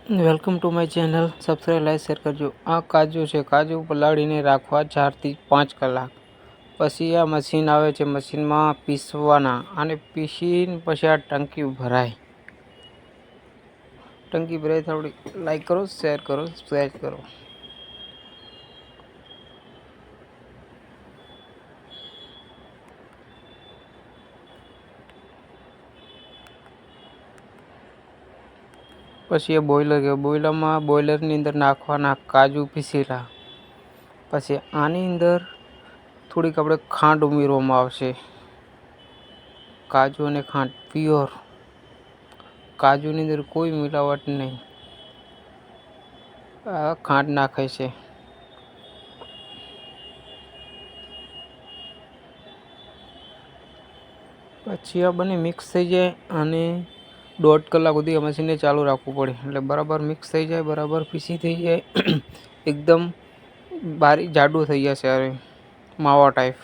Welcome to my channel. Subscribe, like, share કરજો. આ કાજુ છે. કાજુ પલાળીને રાખવા 4 થી 5 કલાક. પછી આ મશીન આવે છે, મશીનમાં પીસવાના અને પીસીને પછી આ ટંકી ભરાય. ટંકી ભરાય થોડી લાઈક કરો, શેર કરો, સબસ્ક્રાઈબ કરો. પછી એ બોઈલર ગયો. બોઈલરની અંદર નાખવાના કાજુ પીસેલા. પછી આની અંદર થોડીક આપણે ખાંડ ઉમેરવામાં આવશે. કાજુ અને ખાંડ પ્યોર. કાજુની અંદર કોઈ મિલાવટ નહીં. આ ખાંડ નાખે છે. પછી આ બંને મિક્સ થઈ જાય અને 1.5 કલાક સુધી આ મશીનને ચાલુ રાખવું પડે. એટલે બરાબર મિક્સ થઈ જાય, બરાબર પીસી થઈ જાય, એકદમ બારીક જાડું થઈ જશે. હવે માવા ટાઈપ.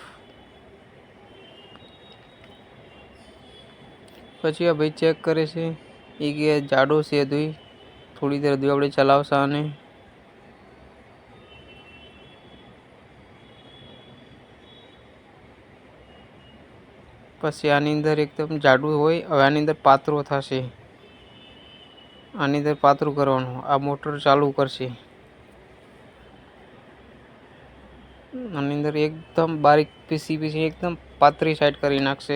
પછી આ ભાઈ ચેક કરે છે એ કે જાડો છે. થોડી દેર હજુ આપણે ચલાવશે અને પછી આની અંદર એકદમ જાડું હોય. હવે આની અંદર પાતળો થશે. આની અંદર પાતળું કરવાનું. આ મોટર ચાલુ કરશે. આની અંદર એકદમ બારીક પીસી એકદમ પાતળી સાઈડ કરી નાખશે.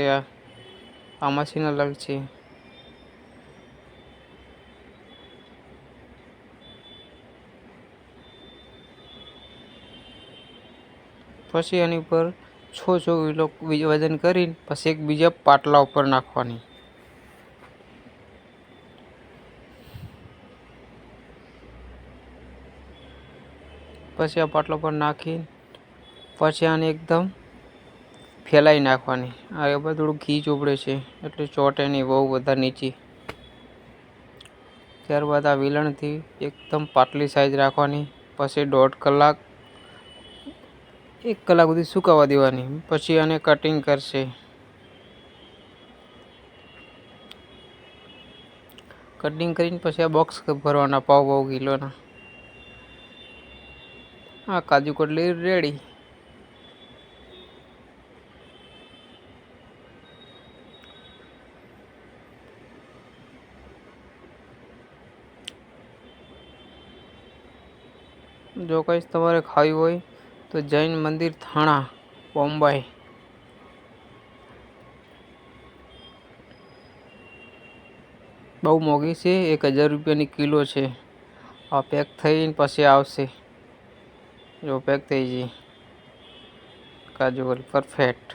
આ મશીન અલગ છે. પછી એની ઉપર 6 કિલો વજન કરીને પછી એક બીજા પાટલા ઉપર નાખવાની. પછી આ પાટલા પર નાખી પછી આને એકદમ ફેલાઈ નાખવાની. આ એમાં થોડું ઘી ચોપડે છે એટલે ચોટે નહીં બહુ બધા નીચે. ત્યારબાદ આ વેલણથી એકદમ પાતળી સાઈઝ રાખવાની. પછી 1.5 કલાક 1 કલાક સુધી સુકાવા દેવાની. પછી આને કટિંગ કરશે. કટિંગ કરીને પછી આ બોક્સ ભરવાના પાવ કિલોના. આ કાજુ કટલી રેડી. જો કઈ તમારે ખાવી હોય તો જૈન મંદિર થાણા, બોમ્બે. બહુ મોંઘી છે. 1000 રૂપિયાની કિલો છે. આ પેક થઈને પછી આવશે. જો પેક થઈ ગઈ કાજુ કતરી પરફેક્ટ.